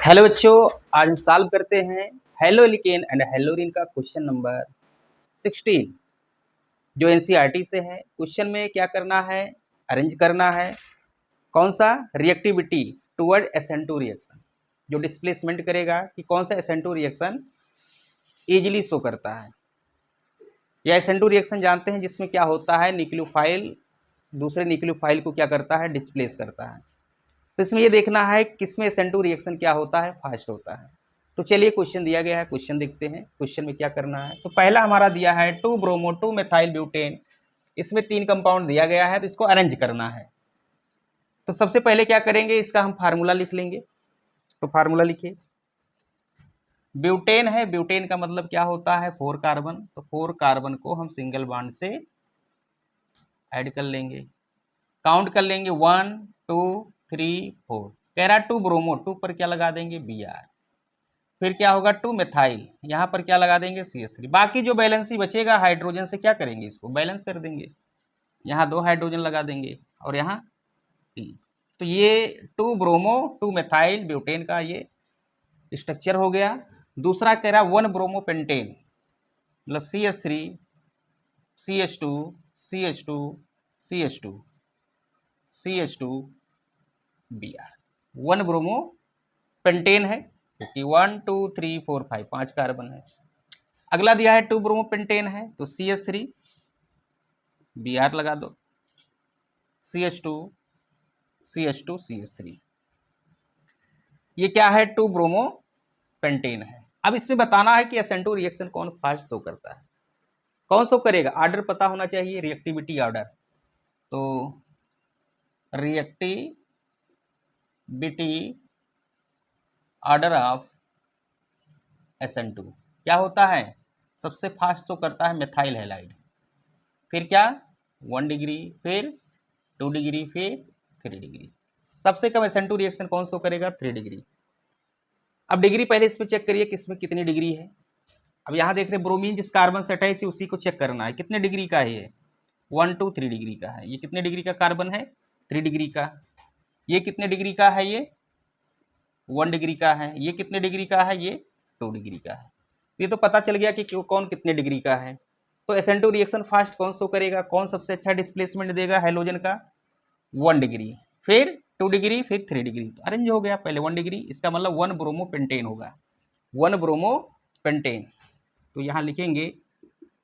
Hello बच्चों, आज हम सॉल्व करते हैं हेलोलिकेन एंड हेलोरिन का क्वेश्चन नंबर 16 जो एनसीईआरटी से है। क्वेश्चन में क्या करना है, अरेंज करना है कौन सा रिएक्टिविटी टुवर्ड SN2 रिएक्शन, जो डिस्प्लेसमेंट करेगा कि कौन सा SN2 रिएक्शन इजीली शो करता है। या SN2 रिएक्शन जानते हैं जिसमें क्या होता है, न्यूक्लियोफाइल दूसरे न्यूक्लियोफाइल को क्या करता है, डिस्प्लेस करता है। तो इसमें ये देखना है किसमें SN2 रिएक्शन क्या होता है, फास्ट होता है। तो चलिए क्वेश्चन दिया गया है, क्वेश्चन देखते हैं क्वेश्चन में क्या करना है। तो पहला हमारा दिया है 2 ब्रोमो 2 मेथाइल ब्यूटेन, इसमें 3 कंपाउंड दिया गया है, तो इसको अरेंज करना है। तो सबसे पहले क्या करेंगे, इसका हम फार्मूला लिख लेंगे। तो फार्मूला लिखिए, ब्यूटेन है, ब्यूटेन का मतलब क्या होता है, 4 कार्बन। तो 4 कार्बन को हम सिंगल बॉन्ड से ऐड कर लेंगे, काउंट कर लेंगे 1 2 3 4। कह रहा 2 ब्रोमो, 2 पर क्या लगा देंगे Br, फिर क्या होगा 2 मेथाइल, यहाँ पर क्या लगा देंगे CH3। बाकी जो बैलेंस ही बचेगा हाइड्रोजन से क्या करेंगे, इसको बैलेंस कर देंगे। यहाँ 2 हाइड्रोजन लगा देंगे और यहाँ 3। तो ये 2 ब्रोमो 2 मेथाइल ब्यूटेन का ये स्ट्रक्चर हो गया। दूसरा कह रहा 1 ब्रोमो पेंटेन, मतलब CH3 CH2 CH2 CH2 CH2 Br, 1 bromo pentane है, क्योंकि 1 2 3 4 5 5 कार्बन है। अगला दिया है 2 ब्रोमो पेंटेन है, तो CH3 Br लगा दो, CH2 CH2 CH3। ये क्या है, 2 ब्रोमो पेंटेन है। अब इसमें बताना है कि SN2 रिएक्शन कौन फास्ट शो करता है, कौन शो करेगा। ऑर्डर पता होना चाहिए, रिएक्टिविटी ऑर्डर। तो रिएक्टिविटी ऑर्डर ऑफ SN2 क्या होता है, सबसे फास्ट शो करता है मेथाइल हैलाइड, फिर क्या 1 डिग्री, फिर 2 डिग्री, फिर 3 डिग्री। सबसे कम SN2 रिएक्शन कौन शो करेगा, 3 डिग्री। अब डिग्री पहले इस पे चेक करिए किसमें कितनी डिग्री है। अब यहाँ देख रहे ब्रोमीन जिस कार्बन से अटैच है उसी को चेक करना है, कितने डिग्री का है ये, 1 2 3 डिग्री का है। ये कितने डिग्री का कार्बन है, 3 डिग्री का। ये कितने डिग्री का है, ये 1 डिग्री का है। ये कितने डिग्री का है, ये 2 डिग्री का है। ये तो पता चल गया कि कौन कितने डिग्री का है। तो SN2 रिएक्शन फास्ट कौन शो करेगा, कौन सबसे अच्छा डिस्प्लेसमेंट देगा हैलोजन का, 1 डिग्री, फिर 2 डिग्री, फिर 3 डिग्री। तो अरेंज हो गया, पहले 1 डिग्री, इसका मतलब 1 ब्रोमो पेंटेन होगा, 1 ब्रोमो पेंटेन। तो यहाँ लिखेंगे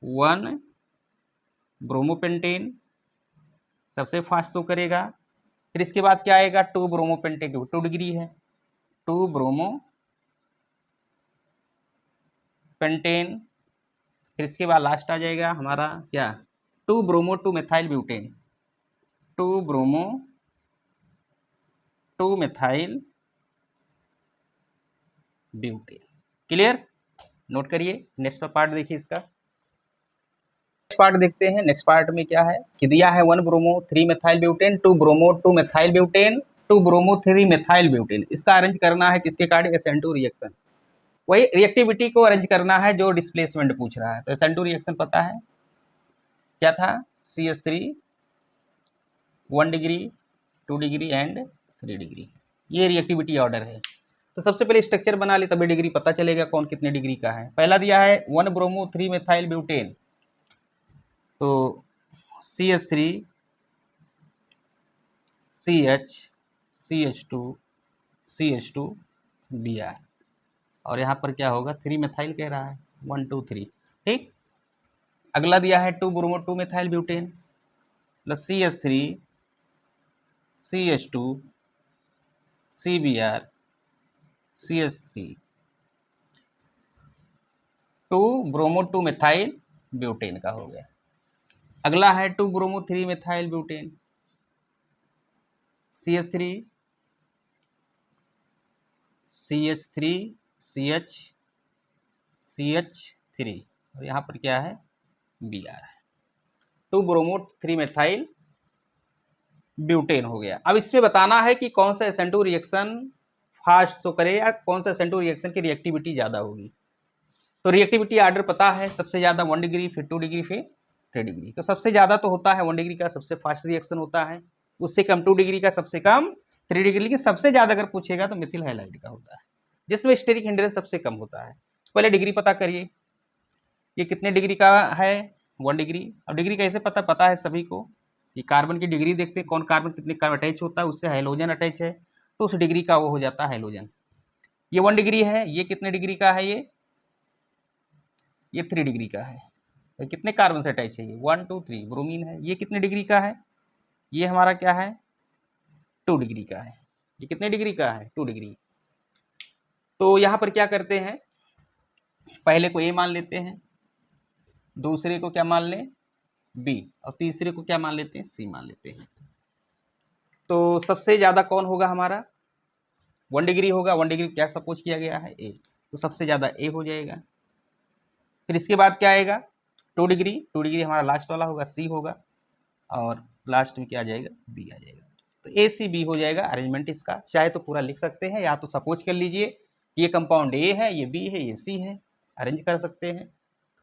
1 ब्रोमो पेंटेन सबसे फास्ट शो करेगा। फिर इसके बाद क्या आएगा, 2 ब्रोमो पेंटेन, 2 डिग्री है, 2 ब्रोमो पेंटेन। फिर इसके बाद लास्ट आ जाएगा हमारा क्या, 2 bromo 2 methyl butane, 2 bromo 2 methyl butane. Clear, note करिए। नेक्स्ट पार्ट देखिए, इसका नेक्स्ट पार्ट देखते हैं। नेक्स्ट पार्ट में क्या है कि दिया है 1 bromo 3 methyl butane, 2 bromo 2 methyl butane, 2 bromo 3 methyl butane. इसका अरेंज करना है किसके कार्ड, SN2 रिएक्शन। वही रिएक्टिविटी को अरेंज करना है जो डिस्प्लेसमेंट पूछ रहा है। तो SN2 रिएक्शन पता है क्या था, CH3 1 degree 2 degree and 3 degree, ये रिएक्टिविटी ऑर्डर है। तो सबसे पहले स्ट्रक्चर बना ले तभी डिग्री पता चलेगा कौन कितने डिग्री का है। पहला दिया है 1 ब्रोमो 3 मेथाइल ब्यूटेन, तो CH3 CH CH2 CH2 Br, और यहाँ पर क्या होगा 3 मेथाइल कह रहा है, 1 2 3। ठीक, अगला दिया है 2 bromo 2 methyl butane plus CH3 CH2 CBr CH3, 2 bromo 2 methyl butane का हो गया। अगला है 2 bromo 3 methyl butane, CH3 CH3 CH CH3, और यहाँ पर क्या है Br है, 2 ब्रोमो 3 मेथाइल ब्यूटेन हो गया। अब इसमें बताना है कि कौन सा SN2 रिएक्शन फास्ट शो करे या कौन सा SN2 रिएक्शन की रिएक्टिविटी ज़्यादा होगी। तो रिएक्टिविटी ऑर्डर पता है, सबसे ज़्यादा 1 डिग्री, फिर 2 डिग्री, फिर 3 डिग्री। तो सबसे ज़्यादा तो होता है 1 डिग्री का, सबसे फास्ट रिएक्शन होता है। उससे कम 2 डिग्री का, सबसे कम 3 डिग्री, लेकिन सबसे ज़्यादा अगर पूछेगा तो मिथिल हैलाइड का होता है। जिसमें स्टेरिक हिंड्रेंस सबसे कम होता है। पहले डिग्री पता करिए, ये कितने डिग्री का है, 1 डिग्री। अब डिग्री कैसे पता है सभी को, ये कार्बन की डिग्री देखते हैं, कौन कार्बन कितने कार्बन अटैच होता है, उससे हाइड्रोजन अटैच है तो उस डिग्री का वो हो जाता है हाइड्रोजन। ये 1 डिग्री है, ये कितने डिग्री का है, ये 3 डिग्री का है। तो कितने कार्बन से अटैच है, ये 1 2 3 ब्रोमीन है। ये कितने डिग्री का है, ये हमारा क्या है, 2 डिग्री का है। ये कितने डिग्री का है, 2 डिग्री। तो यहाँ पर क्या करते हैं, पहले को ए मान लेते हैं, दूसरे को क्या मान लें, बी, और तीसरे को क्या मान लेते हैं, सी मान लेते हैं। तो सबसे ज़्यादा कौन होगा हमारा, 1 डिग्री होगा। 1 डिग्री क्या सपोज किया गया है, ए, तो सबसे ज़्यादा ए हो जाएगा। फिर इसके बाद क्या आएगा, 2 डिग्री। 2 डिग्री हमारा लास्ट वाला होगा, सी होगा, और लास्ट में क्या आ जाएगा, बी आ जाएगा। तो ए सी बी हो जाएगा अरेंजमेंट इसका। चाहे तो पूरा लिख सकते हैं, या तो सपोज कर लीजिए कि ये कंपाउंड ए है, ये बी है, ये सी है, अरेंज कर सकते हैं।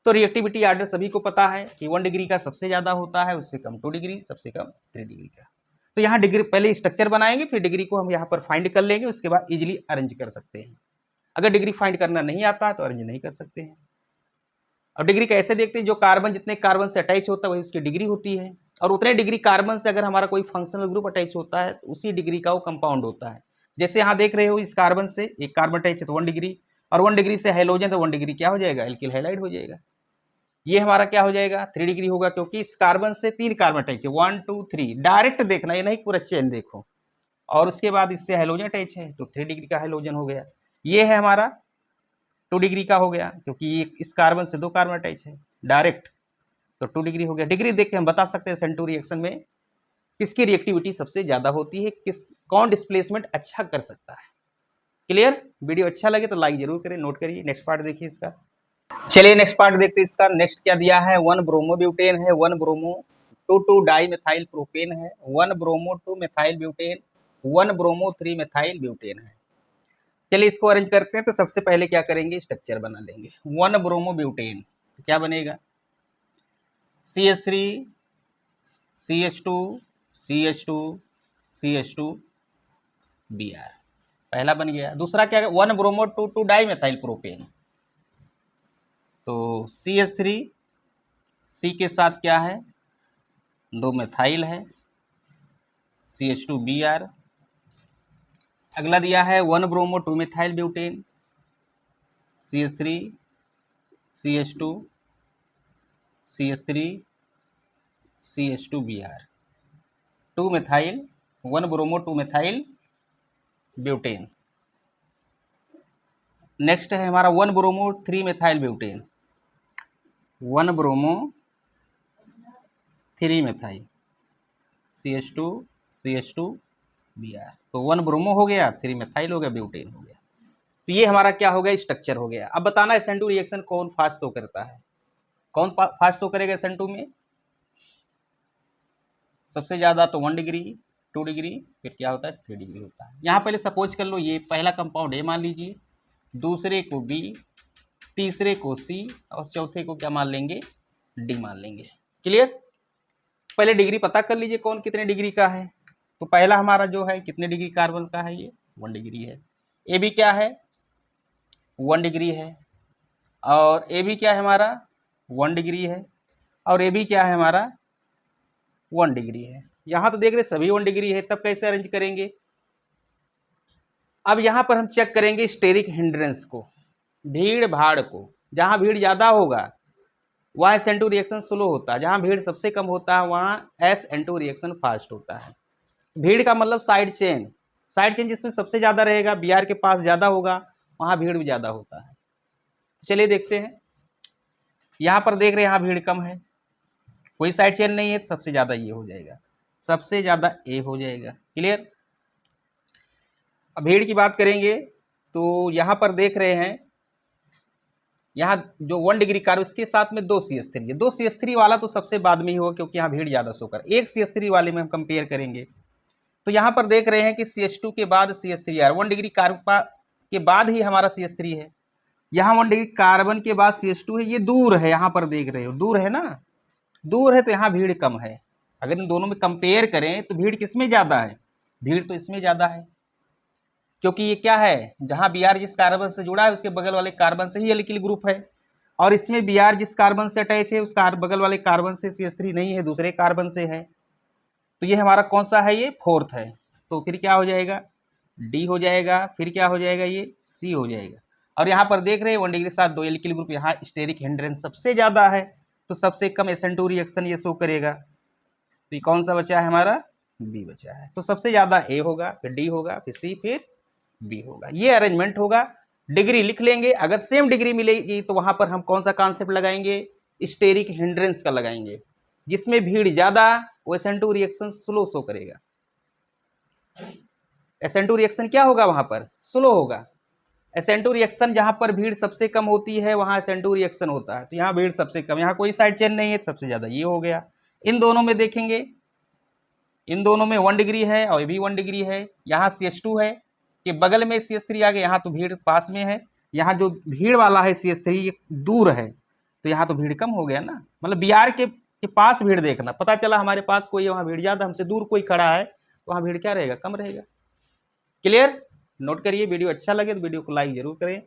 तो रिएक्टिविटी आर्डर सभी को पता है कि 1 डिग्री का सबसे ज़्यादा होता है, उससे कम 2 डिग्री, सबसे कम 3 डिग्री का। तो यहाँ डिग्री पहले स्ट्रक्चर बनाएंगे, फिर डिग्री को हम यहाँ पर फाइंड कर लेंगे, उसके बाद इजीली अरेंज कर सकते हैं। अगर डिग्री फाइंड करना नहीं आता तो अरेंज नहीं कर सकते हैं। और डिग्री कैसे देखते हैं, जो कार्बन जितने कार्बन से अटैच होता है वही उसकी डिग्री होती है, और उतने डिग्री कार्बन से अगर हमारा कोई फंक्शनल ग्रुप अटैच होता है तो उसी डिग्री का वो कंपाउंड होता है। जैसे यहाँ देख रहे हो, इस कार्बन से एक कार्बन अटैच है तो 1 डिग्री, और 1 डिग्री से हाइड्रोजन तो 1 डिग्री क्या हो जाएगा, एल्किल हैलाइड हो जाएगा। ये हमारा क्या हो जाएगा, 3 डिग्री होगा, क्योंकि इस कार्बन से 3 कार्बन अटैच है, 1 2 3, डायरेक्ट देखना, ये नहीं पूरा चेन देखो, और उसके बाद इससे हाइड्रोजन अटैच है तो 3 डिग्री का हाइड्रोजन हो गया। ये है हमारा 2 डिग्री का हो गया, क्योंकि ये इस कार्बन से 2 कार्बन अटैच है डायरेक्ट, तो 2 डिग्री हो गया। डिग्री देख के हम बता सकते हैं SN2 रिएक्शन में किसकी रिएक्टिविटी सबसे ज्यादा होती है, कौन डिस्प्लेसमेंट अच्छा कर सकता है। क्लियर। वीडियो अच्छा लगे तो लाइक जरूर करें, नोट करिए। नेक्स्ट पार्ट देखिए इसका। चलिए नेक्स्ट पार्ट देखते हैं इसका। नेक्स्ट क्या दिया है, 1 ब्रोमोब्यूटेन है, 1 ब्रोमो 2 डाई मेथाइल प्रोपेन है, 1 bromo 2 methyl butane, 1 bromo 3 methyl butane है। चलिए इसको अरेंज करते हैं। तो सबसे पहले क्या करेंगे, स्ट्रक्चर बना लेंगे। 1 ब्रोमोब्यूटेन क्या बनेगा, CH3 CH2 CH2 CH2 Br, पहला बन गया। दूसरा क्या है, 1 ब्रोमो 2 डाई मेथाइल प्रोपेन, तो CH3 C के साथ क्या है, 2 मेथाइल है, CH2 Br। अगला दिया है 1 bromo 2 methyl butane, CH3 CH2 CH3 CH2 Br, 2 methyl 1 bromo 2 methyl butane. Next है हमारा 1 bromo 3 methyl butane, 1 bromo 3 methyl, CH2 CH2 Br, तो 1 ब्रोमो हो गया, 3 मेथाइल हो गया, ब्यूटेन हो गया। तो ये हमारा क्या हो गया, स्ट्रक्चर हो गया। अब बताना SN2 रिएक्शन कौन फास्ट शो करता है, कौन फास्ट शो करेगा SN2 में सबसे ज्यादा, तो 1 डिग्री 2 डिग्री, फिर क्या होता है 3 डिग्री होता है। यहाँ पहले सपोज कर लो, ये पहला कंपाउंड ए मान लीजिए, दूसरे को बी, तीसरे को सी, और चौथे को क्या मान लेंगे, डी मान लेंगे। क्लियर। पहले डिग्री पता कर लीजिए कौन कितने डिग्री का है। तो पहला हमारा जो है कितने डिग्री कार्बन का है, ये 1 डिग्री है। ए बी क्या है, 1 डिग्री है, और ए बी क्या है हमारा 1 डिग्री है, और ए बी क्या है हमारा 1 डिग्री है। यहाँ तो देख रहे सभी 1 डिग्री है, तब कैसे अरेंज करेंगे। अब यहाँ पर हम चेक करेंगे स्टेरिक हिंड्रेंस को, भीड़ भाड़ को। जहाँ भीड़ ज़्यादा होगा वहाँ SN2 रिएक्शन स्लो होता है, जहाँ भीड़ सबसे कम होता है वहाँ SN2 रिएक्शन फास्ट होता है। भीड़ का मतलब साइड चेन, साइड चेन जिसमें सबसे ज़्यादा रहेगा, Br के पास ज़्यादा होगा, वहाँ भीड़ भी ज़्यादा होता है। चलिए देखते हैं, यहाँ पर देख रहे हैं यहाँ भीड़ कम है, कोई साइड चेन नहीं है, तो सबसे ज़्यादा ये हो जाएगा, सबसे ज़्यादा ए हो जाएगा। क्लियर। अब भीड़ की बात करेंगे तो यहाँ पर देख रहे हैं, यहाँ जो 1 डिग्री कार्बन उसके साथ में 2 CH3 है, 2 CH3 वाला तो सबसे बाद में ही होगा, क्योंकि यहाँ भीड़ ज़्यादा शो कर। एक CH3 वाले में हम कंपेयर करेंगे तो यहाँ पर देख रहे हैं कि CH2 के बाद CH3 आ रहा, 1 डिग्री कार्बन के बाद ही हमारा CH3 है। यहाँ 1 डिग्री कार्बन के बाद CH2 है, ये दूर है, यहाँ पर देख रहे हो दूर है ना, दूर है, तो यहाँ भीड़ कम है। अगर इन दोनों में कंपेयर करें तो भीड़ किस में ज़्यादा है, भीड़ तो इसमें ज़्यादा है। क्योंकि ये क्या है, जहां Br जिस कार्बन से जुड़ा है उसके बगल वाले कार्बन से ही एल्किल ग्रुप है, और इसमें Br जिस कार्बन से अटैच है उस बगल वाले कार्बन से CH3 नहीं है, दूसरे कार्बन से है। तो ये हमारा कौन सा है, ये फोर्थ है। तो फिर क्या हो जाएगा, डी हो जाएगा, फिर क्या हो जाएगा, ये सी हो जाएगा। और यहाँ पर देख रहे हैं 1 डिग्री के साथ 2 एल्किल ग्रुप, यहाँ स्टेरिक हिंड्रेंस सबसे ज्यादा है, तो सबसे कम SN2 रिएक्शन ये शो करेगा। तो ये कौन सा बचा है हमारा, बी बचा है। तो सबसे ज्यादा ए होगा, फिर डी होगा, फिर सी, फिर बी होगा। ये अरेंजमेंट होगा। डिग्री लिख लेंगे, अगर सेम डिग्री मिलेगी तो वहां पर हम कौन सा कॉन्सेप्ट लगाएंगे, स्टेरिक हिंड्रेंस का लगाएंगे। जिसमें भीड़ ज्यादा वो SN2 रिएक्शन स्लो शो करेगा। SN2 रिएक्शन क्या होगा, वहां पर स्लो होगा। SN2 रिएक्शन जहां पर भीड़ सबसे कम होती है वहां SN2 रिएक्शन होता है। तो यहाँ भीड़ सबसे कम, यहाँ कोई साइड चेन नहीं है, सबसे ज्यादा ये हो गया। इन दोनों में देखेंगे, इन दोनों में 1 डिग्री है और ये भी 1 डिग्री है। यहाँ CH2 है कि बगल में CH3 आ गया, यहाँ तो भीड़ पास में है। यहाँ जो भीड़ वाला है CH3 ये दूर है, तो यहाँ तो भीड़ कम हो गया ना। मतलब Br के पास भीड़ देखना, पता चला हमारे पास कोई है वहाँ भीड़ ज्यादा, हमसे दूर कोई खड़ा है तो वहाँ भीड़ क्या रहेगा, कम रहेगा। क्लियर, नोट करिए। वीडियो अच्छा लगे तो वीडियो को लाइक जरूर करें।